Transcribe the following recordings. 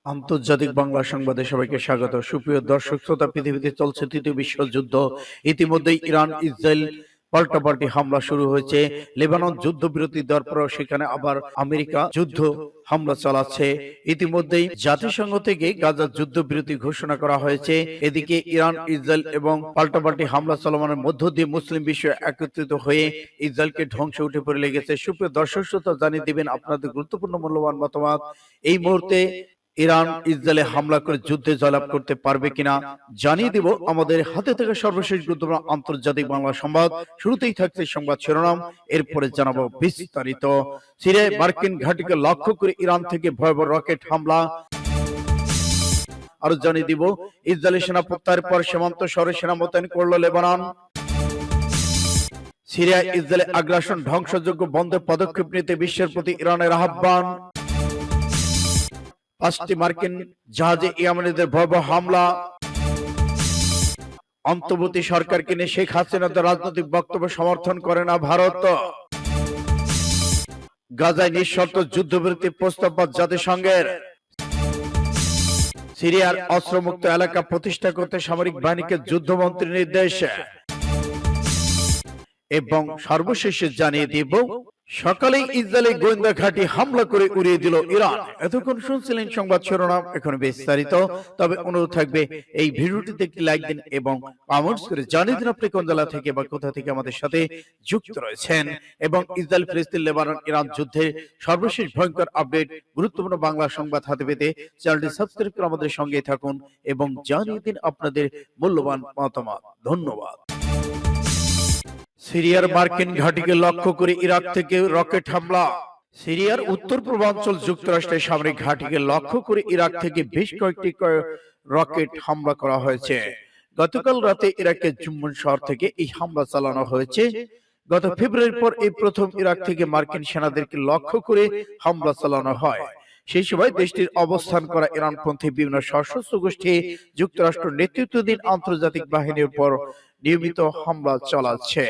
আন্তর্জাতিক বাংলা সংবাদে সবাইকে স্বাগত। সুপ্রিয় দর্শক শ্রোতা, পৃথিবীতে চলছে তৃতীয় বিশ্বযুদ্ধ। ইতিমধ্যেই ইরান ইসরায়েল পাল্টাপাল্টি হামলা শুরু হয়েছে। লেবানন যুদ্ধবিরতি দেওয়ার পর সেখানে আবার আমেরিকা যুদ্ধ হামলা চালাচ্ছে। ইতিমধ্যেই জাতিসংঘ থেকে গাজার যুদ্ধবিরতি ঘোষণা করা হয়েছে। এদিকে ইরান ইসরায়েল এবং পাল্টাপাল্টি হামলা চলমানের মধ্য দিয়ে মুসলিম বিশ্ব একত্রিত হয়ে ইসরায়েলকে ধ্বংস উঠে পড়ে লেগেছে। সুপ্রিয় দর্শক শ্রোতা, জানিয়ে দিবেন আপনাদের গুরুত্বপূর্ণ মূল্যবান মতামত। এই মুহূর্তে ইরান ইসরায়েলে হামলা করে যুদ্ধে জয়লাভ করতে পারবে কিনা জানিয়ে দিব আমাদের হাতে থেকে সর্বশেষ গুরুত্বপূর্ণ আন্তর্জাতিক বাংলা সংবাদ। শুরুতেই থাকছে সংবাদ শিরোনাম, এরপরে জানাবো বিস্তারিত। সিরিয়ায় মার্কিন ঘাঁটিকে লক্ষ্য করে ইরান থেকে ভয়াবহ রকেট হামলা। আরো জানিয়ে দিব ইসরায়েলি সেনা প্রত্যাহারের পর সীমান্ত শহরে সেনা মোতায়েন করলো লেবানন। সিরিয়ায় ইসরায়েলে আগ্রাসন ধ্বংসযজ্ঞ বন্ধে পদক্ষেপ নিতে বিশ্বের প্রতি ইরানের আহ্বান। 5টি মার্কিন জাহাজে ইয়েমেনিদের ভয়াবহ হামলা। অন্তর্বর্তী সরকারকে নিয়ে শেখ হাসিনার রাজনৈতিক বক্তব্য সমর্থন করে না ভারত। গাজায় নিঃশর্ত যুদ্ধবিরতি প্রস্তাব জাতিসংঘের। সিরিয়ার অস্ত্রমুক্ত এলাকা প্রতিষ্ঠা করতে সামরিক বাহিনীকে যুদ্ধমন্ত্রীর নির্দেশ। এবং সর্বশেষে জানিয়ে দিব সকালে ইসরায়েলি গোয়েন্দা ঘাঁটি হামলা করে উড়িয়ে দিল ইরান। এতক্ষণ শুনছিলেন সংবাদ শিরোনাম, এখন বিস্তারিত। তবে অনুরোধ থাকবে এই ভিডিওটিতে একটি লাইক দিন এবং কমেন্টস করে জানিয়ে দিন আপনি কোন জেলা থেকে বা কোথা থেকে আমাদের সাথে যুক্ত রয়েছেন। এবং ইসরায়েল ফিলিস্তিন লেবানন ইরান যুদ্ধে সর্বশেষ ভয়ঙ্কর আপডেট গুরুত্বপূর্ণ বাংলা সংবাদ হাতে পেতে চ্যানেলটি সাবস্ক্রাইব করে আমাদের সঙ্গে থাকুন এবং জানিয়ে দিন আপনাদের মূল্যবান মতামত। ধন্যবাদ। সিরিয়ার মার্কিন ঘাঁটিকে লক্ষ্য করে ইরাক থেকে রকেট হামলা। সিরিয়ার উত্তর পূর্বাঞ্চল যুক্তরাষ্ট্রের সামরিক ঘাঁটিকে লক্ষ্য করে ইরাক থেকে বেশ কয়েকটি রকেট হামলা করা হয়েছে। গতকাল রাতে ইরাকের জুম্মন শহর থেকে এই হামলা চালানো হয়েছে। গত ফেব্রুয়ারির পর এই প্রথম ইরাক থেকে মার্কিন সেনাদেরকে লক্ষ্য করে হামলা চালানো হয়। সেই সময় দেশটির অবস্থান করা ইরানপন্থী বিভিন্ন সশস্ত্র গোষ্ঠী যুক্তরাষ্ট্র নেতৃত্বাধীন আন্তর্জাতিক বাহিনীর উপর নিয়মিত হামলা চালাচ্ছে।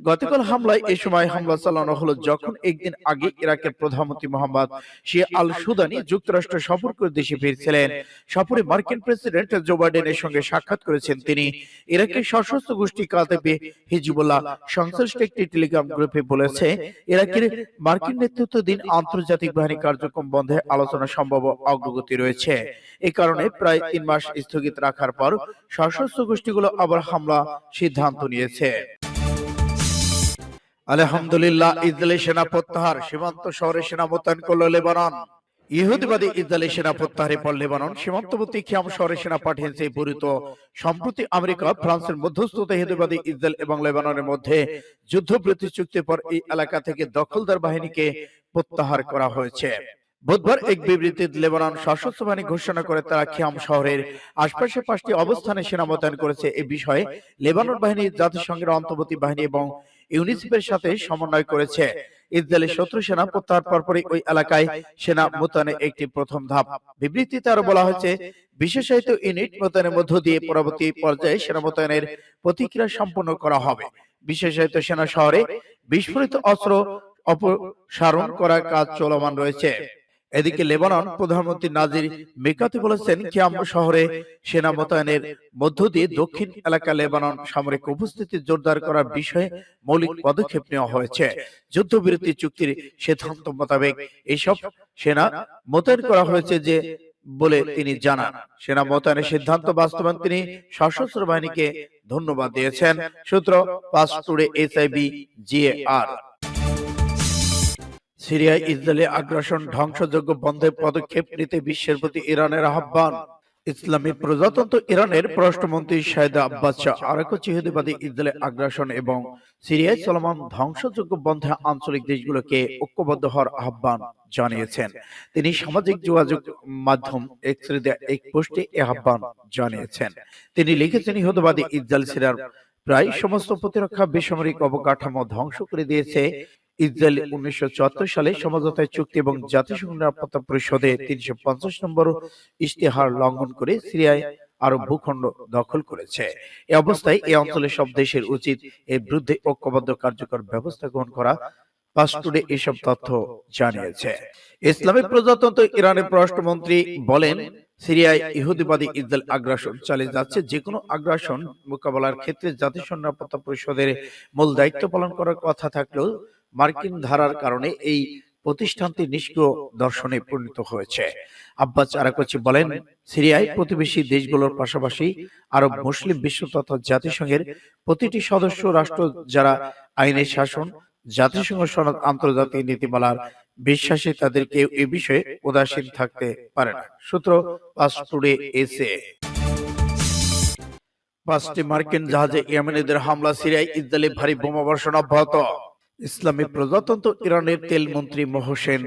গতকাল হামলায় এ সময় হামলা চালানো হলো যখন একদিন আগে ইরাকের প্রধানমন্ত্রী মোহাম্মদ শিয়া আল সুদানি যুক্তরাষ্ট্র সফর করে দেশে ফিরছিলেন। সফরে মার্কিন প্রেসিডেন্ট জো বাইডেনের সঙ্গে সাক্ষাৎ করেছেন তিনি। ইরাকের সশস্ত্র গোষ্ঠী কাতাইবে হিজবুল্লাহ সংশ্লিষ্ট একটি টেলিগ্রাম গ্রুপে বলেছে, ইরাকের মার্কিন নেতৃত্বাধীন আন্তর্জাতিক বাহিনী কার্যক্রম বন্ধে আলোচনা সম্ভব অগ্রগতি রয়েছে। এ কারণে প্রায় 3 মাস স্থগিত রাখার পর সশস্ত্র গোষ্ঠীগুলো আবার হামলা সিদ্ধান্ত নিয়েছে। আলহামদুলিল্লাহ, ইসরায়েলি সেনা প্রত্যাহার, সীমান্ত শহরে সেনা মোতায়েন করল লেবানন। ইহুদিবাদী ইসরায়েলি সেনা প্রত্যাহারের পর লেবানন সীমান্তবর্তী খিয়াম শহরে সেনা পাঠিয়েছে পরিত। সম্প্রতি আমেরিকা ফ্রান্সের মধ্যস্থতায় ইহুদিবাদী ইসরায়েল এবং লেবাননের মধ্যে যুদ্ধবিরতি চুক্তির পর এই এলাকা থেকে দখলদার বাহিনীকে প্রত্যাহার করা হয়েছে। বুধবার এক বিবৃতিতে লেবানন সশস্ত্র বাহিনী ঘোষণা করে তারা খিয়াম শহরের আশপাশে 5টি অবস্থানে সেনা মোতায়েন করেছে। এই বিষয়ে লেবানন বাহিনী জাতিসংঘের অন্তর্বর্তী বাহিনী এবং ইউনিসেফের সাথে সমন্বয় করেছে। ইসরায়েলের শত্রু সেনা প্রত্যাহার পরপরই ওই এলাকায় সেনা মোতায়েনের একটি প্রথম ধাপ। বিবৃতিতে আরো বলা হয়েছে, বিশেষায়িত ইউনিট মোতায়েনের মধ্য দিয়ে পরবর্তী পর্যায়ে সেনা মোতায়েনের প্রতিক্রিয়া সম্পন্ন করা হবে। বিশেষায়িত সেনা শহরে বিস্ফোরিত অস্ত্র অপসারণ করার কাজ চলমান রয়েছে। এদিকে লেবানন প্রধানমন্ত্রী নাজির মিকাতি বলেছেন, খিয়াম শহরে সেনা মোতায়েনের মধ্য দিয়ে দক্ষিণ এলাকা লেবানন সামরিক উপস্থিতি জোরদার করার বিষয়ে মৌলিক পদক্ষেপ নেওয়া হয়েছে। যুদ্ধবিরতি চুক্তির সিদ্ধান্ত মোতাবেক এইসব সেনা মোতায়েন করা হয়েছে যে বলে তিনি জানান। সেনা মোতায়েনের সিদ্ধান্ত বাস্তবায়ন তিনি সশস্ত্র বাহিনীকে ধন্যবাদ দিয়েছেন। সূত্র পাস টুডে SIBGAR। সিরিয়ায় ইসরায়েলি আগ্রাসন ধ্বংসযজ্ঞ বন্ধে পদক্ষেপ নিতে বিশ্বের প্রতি ইরানের আহ্বান। ইসলামী প্রজাতন্ত্র ইরানের পররাষ্ট্রমন্ত্রী সাইদা আব্বাস শাহ আরাকচি ইহুদিবাদী ইসরায়েলি আগ্রাসন এবং সিরিয়ায় চলমান ধ্বংসযজ্ঞ বন্ধে আঞ্চলিক দেশগুলোকে ঐক্যবদ্ধ হওয়ার আহ্বান জানিয়েছেন। তিনি সামাজিক যোগাযোগ মাধ্যম এক্সে এক পোস্টে এই আহ্বান জানিয়েছেন। তিনি লিখেছেন, ইহুদিবাদী ইসরায়েল সিরিয়ার প্রায় সমস্ত প্রতিরক্ষা বেসামরিক অবকাঠামো ধ্বংস করে দিয়েছে। ইসরায়েল 1974 সালে সমঝোতায় চুক্তি এবং জাতিসংঘ নিরাপত্তা পরিষদে 350 নম্বর ইশতেহার লঙ্ঘন করে সিরিয়ায় আরো ভূখণ্ড দখল করেছে। এই অবস্থায় এই অঞ্চলের সব দেশের উচিত এর বিরুদ্ধে ঐক্যবদ্ধ কার্যকর ব্যবস্থা গ্রহণ করা। ফার্স্ট টুডে এসব তথ্য জানিয়েছে। ইসলামিক প্রজাতন্ত্র ইরানের পররাষ্ট্রমন্ত্রী বলেন, সিরিয়ায় ইহুদিবাদী ইসরায়েল আগ্রাসন চালিয়ে যাচ্ছে। যে কোনো আগ্রাসন মোকাবেলার ক্ষেত্রে জাতিসংঘ নিরাপত্তা পরিষদের মূল দায়িত্ব পালন করার কথা থাকলেও মার্কিন ধারার কারণে এই প্রতিষ্ঠানটি নিষ্ক্রিয় দর্শনে পরিণত হয়েছে। আব্বাস আরাকচি বলেন, সিরিয়ায় প্রতিবেশী দেশগুলোর পাশাপাশি আরব মুসলিম বিশ্ব তথা জাতিসংঘের প্রতিটি সদস্য রাষ্ট্র যারা আইনের শাসন, জাতিসংঘ সনদ, আন্তর্জাতিক নীতিমালার বিশ্বাসী, তাদেরকে এ বিষয়ে উদাসীন থাকতে পারে না। সূত্র ফার্স্ট টুডে এসএ। 5টি মার্কিন জাহাজে ইয়েমেনিদের হামলা, সিরিয়ায় ইসরায়েলি ভারী বোমাবর্ষণ অব্যাহত। ইসলামী প্রজাতন্ত্র ইরানের তেল মন্ত্রী মোহসেন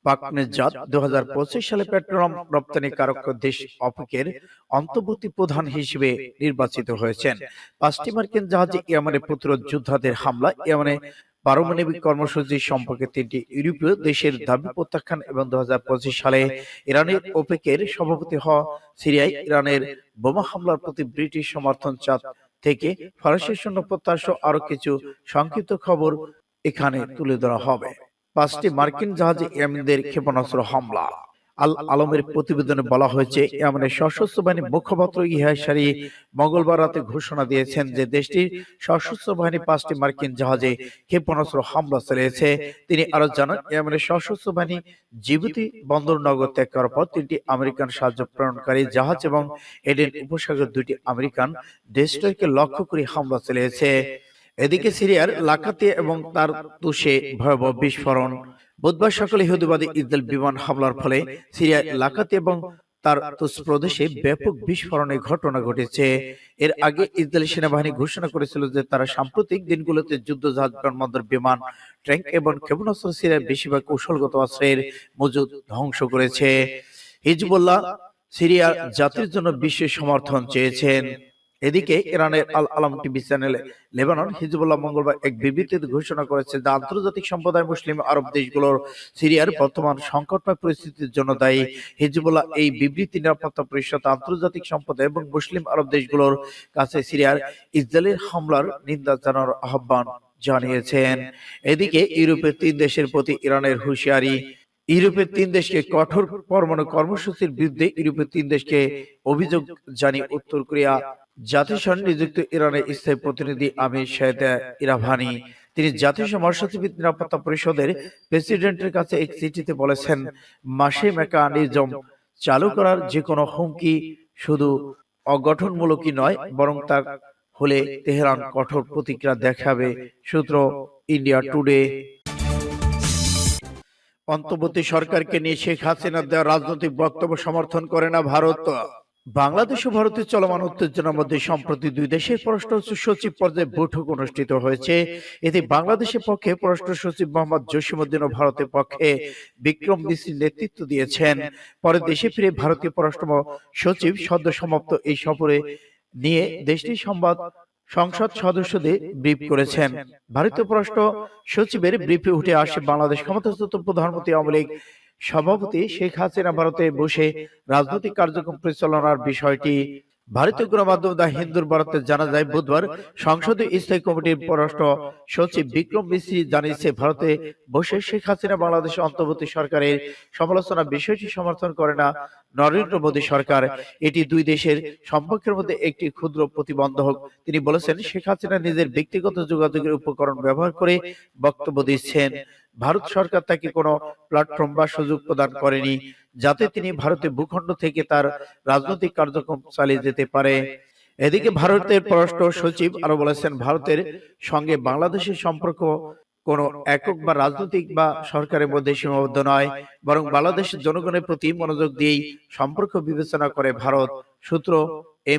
পাকনেজাদ 2025 সালে পেট্রোলিয়াম রপ্তানিকারক দেশ অপেকের অন্তর্বর্তী প্রধান হিসেবে নির্বাচিত হয়েছেন। 5টি মার্কিন জাহাজে ইয়েমেনের প্রতিরোধ যোদ্ধাদের হামলা, ইয়েমেনে পারমাণবিক কর্মসূচি সম্পর্কে 3টি ইউরোপীয় দেশের দাবি প্রত্যাখ্যান এবং 2025 সালে ইরানের ওপেকের সভাপতি হওয়া, সিরিয়ায় ইরানের বোমা হামলার প্রতি ব্রিটিশ সমর্থন চাঁদ থেকে ফরাসি সৈন্য প্রত্যাশা আরো কিছু সংক্ষিপ্ত খবর এখানে তুলে ধরা হবে। 5টি মার্কিন জাহাজে ইয়েমেনদের ক্ষেপণাস্ত্র হামলা। আল আলমের প্রতিবেদনে বলা হয়েছে, ইয়েমেনের সশস্ত্র বাহিনীর মুখপাত্র ইহয়া সারি মঙ্গলবার রাতে ঘোষণা দিয়েছেন যে দেশটির সশস্ত্র বাহিনী 5টি মার্কিন জাহাজে ক্ষেপণাস্ত্র হামলা চালিয়েছে। তিনি আরো জানান, ইয়েমেনের সশস্ত্র বাহিনী জিবুতি বন্দর নগর ত্যাগ করার পর 3টি আমেরিকান সাহায্য প্রেরণকারী জাহাজ এবং এডেন উপসাগর 2টি আমেরিকান ডেস্ট্রয়কে লক্ষ্য করে হামলা চালিয়েছে। এদিকে সিরিয়ার লাকাতিয়া এবং তার তুষে ভয়াবহ বিস্ফোরণ। বুধবার সকালে ইহুদিবাদী ইসরায়েল বিমান হামলার ফলে সিরিয়ার লাকাতিয়া এবং তার তুস প্রদেশে ব্যাপক বিস্ফোরণের ঘটনা ঘটেছে। এর আগে ইসরায়েলি সেনাবাহিনী ঘোষণা করেছিল যে তারা সাম্প্রতিক দিনগুলোতে যুদ্ধজাহাজ, বিমানবন্দর, বিমান, ট্যাঙ্ক এবং ক্ষেপণাস্ত্র সিরিয়ার বেশিরভাগ কৌশলগত অস্ত্রের মজুদ ধ্বংস করেছে। হিজবুল্লাহ সিরিয়ার জাতির জন্য বিশ্বের সমর্থন চেয়েছেন। এদিকে ইরানের Al Alam TV channel Lebanon Hezbollah মঙ্গলবার এক বিবৃতিতে ঘোষণা করেছে যে আন্তর্জাতিক সম্প্রদায় মুসলিম আরব দেশগুলোর সিরিয়ার বর্তমান সংকটময় পরিস্থিতির জন্য দায়ী। হিজবুল্লাহ এই বিবৃতি নিরাপত্তা পরিষদ, আন্তর্জাতিক সম্প্রদায় এবং মুসলিম আরব দেশগুলোর কাছে সিরিয়ার ইসরায়েলের হামলার নিন্দা জানানোর আহ্বান জানিয়েছেন। এদিকে ইউরোপের 3 দেশের প্রতি ইরানের হুঁশিয়ারি। ইউরোপের 3 দেশকে কঠোর পরমাণু কর্মসূচির বিরুদ্ধে ইউরোপের 3 দেশকে অভিযোগ জানিয়ে উত্তর কোরিয়া জাতিসংঘ নিযুক্ত ইরানের স্থায়ী প্রতিনিধি আমির শাহেদ ইরাভানি, তিনি জাতিসংঘ মহাসচিব নিরাপত্তা পরিষদের প্রেসিডেন্টের কাছে এক চিঠিতে বলেছেন, মাসে মেকানিজম চালু করার যে কোনো হুমকি শুধু অগঠনমূলকই নয়, বরং তা হলে তেহরান কঠোর প্রতিক্রিয়া দেখাবে। সূত্র ইন্ডিয়া টুডে। অন্তর্বর্তী সরকারকে নিয়ে শেখ হাসিনার দেওয়া রাজনৈতিক বক্তব্য সমর্থন করে না ভারত। বাংলাদেশ ও ভারতের চলমান উত্তেজনার মধ্যে সম্প্রতি 2 দেশের পররাষ্ট্র সচিব পর্যায়ে বৈঠক অনুষ্ঠিত হয়েছে। এতে বাংলাদেশের পক্ষে পররাষ্ট্র সচিব মোহাম্মদ জসিমউদ্দিন ও ভারতের পক্ষে বিক্রম মিশ্র নেতৃত্ব দিয়েছেন। পরে দেশে ফিরে ভারতীয় পররাষ্ট্র সচিব সদ্য সমাপ্ত এই সফরে নিয়ে দেশটির সংসদ সদস্যদের ব্রিফ করেছেন। ভারতীয় পররাষ্ট্র সচিবের ব্রিফে উঠে আসে বাংলাদেশ ক্ষমতাচ্যুত প্রধানমন্ত্রী আওয়ামী লীগ সভাপতি শেখ হাসিনা ভারতে বসে রাজনৈতিক কার্যক্রম পরিচালনার বিষয়টি। ভারতীয় গণমাধ্যম দা হিন্দুর বরাতে জানা যায়, বুধবার সংসদীয় স্থায়ী কমিটির পররাষ্ট্র সচিব বিক্রম মিশ্রি জানিয়েছে, ভারতে বসে শেখ হাসিনা বাংলাদেশের অন্তর্বর্তী সরকারের সমালোচনা বিষয়টি সমর্থন করে না নরেন্দ্র মোদী সরকার। এটি 2 দেশের সম্পর্কের মধ্যে একটি ক্ষুদ্র প্রতিবন্ধক। তিনি বলেছেন, শেখ হাসিনা নিজের ব্যক্তিগত যোগাযোগের উপকরণ ব্যবহার করে বক্তব্য দিচ্ছেন। ভারত সরকার তাকে কোনো প্ল্যাটফর্ম বা সুযোগ প্রদান করেনি যাতে তিনি ভারতের ভূখণ্ড থেকে তার রাজনৈতিক কার্যক্রম চালিয়ে যেতে পারে। এদিকে ভারতের পররাষ্ট্র সচিব আরো বলেছেন, ভারতের সঙ্গে বাংলাদেশের সম্পর্ক কোনো একক বা রাজনৈতিক বা সরকারের মধ্যে সীমাবদ্ধ নয়, বরং বাংলাদেশের জনগণের প্রতি মনোযোগ দিয়েই সম্পর্ক বিবেচনা করে ভারত। সূত্র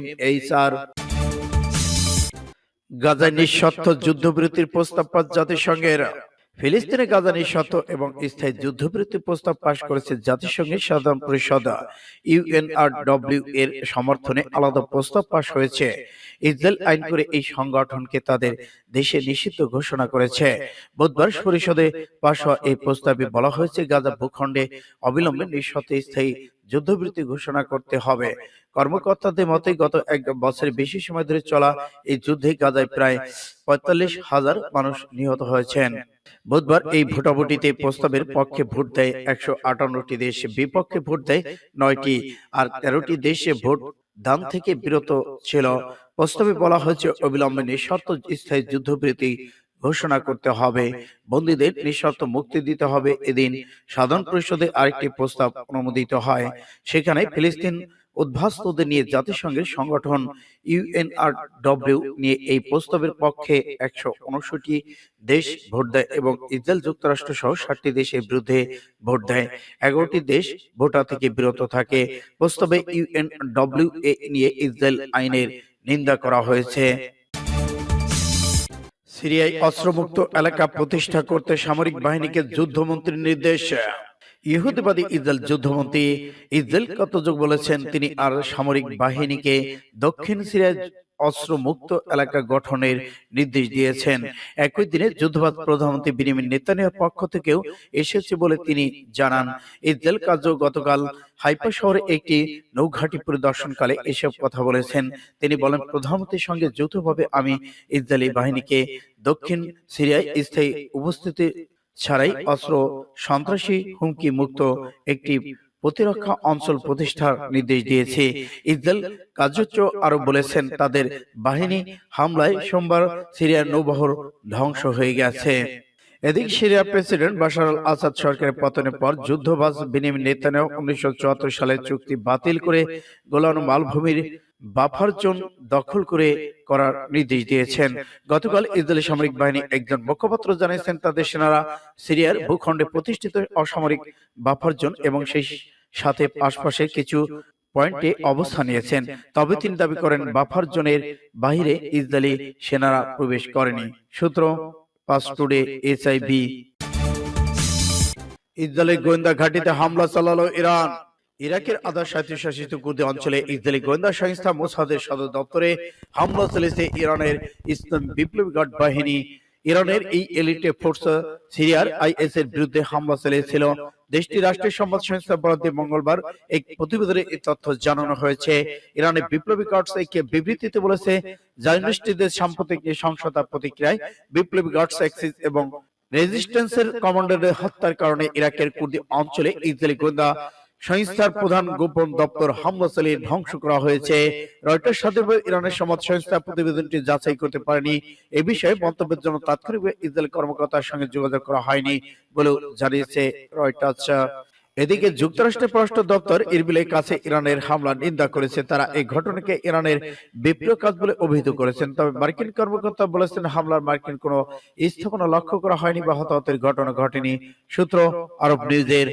MHR। গাজায় নিঃশর্ত যুদ্ধবিরতির প্রস্তাব পাস জাতিসংঘের। ফিলিস্তিনে গাজা নিঃশর্ত এবং স্থায়ী যুদ্ধবিরতির প্রস্তাব পাশ করেছে জাতিসংঘের সাধারণ পরিষদ। UNRW এর সমর্থনে আলাদা প্রস্তাব পাশ হয়েছে। ইসরায়েল আইন করে এই সংগঠনকে তাদের দেশে নিষিদ্ধ ঘোষণা করেছে। বুধবার পরিষদে পাশ হওয়া এই প্রস্তাবে বলা হয়েছে, গাজা ভূখণ্ডে অবিলম্বে নিঃশর্ত স্থায়ী যুদ্ধবিরতি ঘোষণা করতে হবে। কর্মকর্তাদের মতে গত 1 বছরের বেশি সময় ধরে চলা এই যুদ্ধে গাজায় প্রায় 45,000 মানুষ নিহত হয়েছেন। বুধবার এই ভোটাভুটিতে প্রস্তাবের পক্ষে ভোট দেয় 158টি দেশ, বিপক্ষে ভোট দেয় 9টি, আর 13টি দেশে ভোট দান থেকে বিরত ছিল। প্রস্তাবে বলা হয়েছে অবিলম্বে নিঃশর্ত স্থায়ী যুদ্ধবিরতি ঘোষণা করতে হবে, বন্দীদের নিঃশর্ত মুক্তি দিতে হবে। এদিন সাধারণ পরিষদে আরেকটি প্রস্তাব অনুমোদিত হয়। সেখানে ফিলিস্তিন উদ্বাস্তুদের নিয়ে জাতিসংঘের সংগঠন ইউএনআরডব্লিউ নিয়ে এই প্রস্তাবের পক্ষে 159টি দেশ ভোট দেয় এবং ইসরায়েল যুক্তরাষ্ট্র সহ 7টি দেশের বিরুদ্ধে ভোট দেয়। 11টি দেশ ভোটা থেকে বিরত থাকে। প্রস্তাবে ইউএনডব্লিউ নিয়ে ইসরায়েল আইনের নিন্দা করা হয়েছে। সিরিয়ায় অস্ত্রমুক্ত এলাকা প্রতিষ্ঠা করতে সামরিক বাহিনীকে যুদ্ধমন্ত্রীর নির্দেশ। ইহুদিবাদী ইসরায়েল যুদ্ধমন্ত্রী ইসরায়েল কতযোগ বলেছেন তিনি আর সামরিক বাহিনীকে দক্ষিণ সিরিয়ায় অস্ত্র মুক্ত এলাকা গঠনের নির্দেশ দিয়েছেন। একই দিনে যুদ্ধবাদ প্রধানমন্ত্রী বেনিয়ামিন নেতানিয়াহুর পক্ষ থেকেও এসেছে বলে তিনি জানান। ইসরায়েল কাজ গতকাল হাইফা শহরে একটি নৌঘাঁটি পরিদর্শনকালে এসব কথা বলেছেন। তিনি বলেন, প্রধানমন্ত্রীর সঙ্গে যৌথভাবে আমি ইসরায়েলি বাহিনীকে দক্ষিণ সিরিয়ায় স্থায়ী উপস্থিতি ছাড়াই অস্ত্র সন্ত্রাসী হুমকি মুক্ত একটি প্রতিরক্ষা অঞ্চল প্রতিষ্ঠার নির্দেশ দিয়েছে। ইসরায়েল কার্যত আরো বলেছেন, তাদের বাহিনী হামলায় সোমবার সিরিয়ার নৌবহর ধ্বংস হয়ে গেছে। এদিকে সিরিয়ার প্রেসিডেন্ট বাশার আল আসাদ সরকারের পতনের পর যুদ্ধবাজ বেনিয়ামিন নেতানিয়াহু 1974 সালের চুক্তি বাতিল করে গোলান মালভূমির বাফার জোন দখল করার নির্দেশ দিয়েছেন। গতকাল ইসরায়েলি সামরিক বাহিনী একজন মুখপাত্র জানিয়েছেন, তাদের সেনারা সিরিয়ার ভূখণ্ডে প্রতিষ্ঠিত অসামরিক বাফার জোন এবং সেই সাথে আশপাশের কিছু পয়েন্টে অবস্থান নিয়েছেন। তবে তিনি দাবি করেন, বাফার জোনের বাইরে ইসরায়েলি সেনারা প্রবেশ করেনি। সূত্র পাস টুডে এসআইবি। ইসরায়েলের গোয়েন্দা ঘাঁটিতে হামলা চালালো ইরান। ইরাকের আধা স্বায়ত্তশাসিত কুর্দি অঞ্চলে ইসরায়েলি গোয়েন্দা সংস্থা মোসাদের সদর দপ্তরে হামলা চালিয়েছে ইরানের ইসলামী বিপ্লবী গার্ড বাহিনী। ইরানের এই এলিট ফোর্স সিরিয়ার আইএস এর বিরুদ্ধে হামলা চালিয়েছিল। দেশটির রাষ্ট্রীয় সংবাদ সংস্থা বরাদ্দে মঙ্গলবার এক প্রতিবেদনে এই তথ্য জানানো হয়েছে। ইরানের বিপ্লবী গার্ডস এক বিবৃতিতে বলেছে, জায়নিস্টদের সাম্প্রতিক সহিংসতার প্রতিক্রিয়ায় বিপ্লবী গার্ডস এক্সিস এবং রেজিস্ট্যান্সের কমান্ডারের হত্যার কারণে ইরাকের কুর্দি অঞ্চলে ইসরায়েলি গোয়েন্দা সংস্থার প্রধান গোপন দপ্তর হামলা চালিয়ে ধ্বংস করা হয়েছে। রয়টার্স সাথে ইরানের সংবাদ সংস্থা প্রতিবেদনটি যাচাই করতে পারেনি। এ বিষয়ে মন্তব্যের জন্য তাৎক্ষণিকভাবে ইসরায়েল কর্মকর্তার সঙ্গে যোগাযোগ করা হয়নি বলেও জানিয়েছে রয়টার্স। এদিকে যুক্তরাষ্ট্রের পররাষ্ট্র দপ্তর ইরবিলের কাছে ইরানের হামলার নিন্দা করেছে। তারা এই ঘটনাকে ইরানের বিপ্লব কাজ বলে অভিহিত করেছেন। তবে মার্কিন কর্মকর্তা বলেছেন, হামলার মার্কিন কোনো স্থাপনা লক্ষ্য করা হয়নি বা হতাহতের ঘটনা ঘটেনি। সূত্র আরব নিউজের।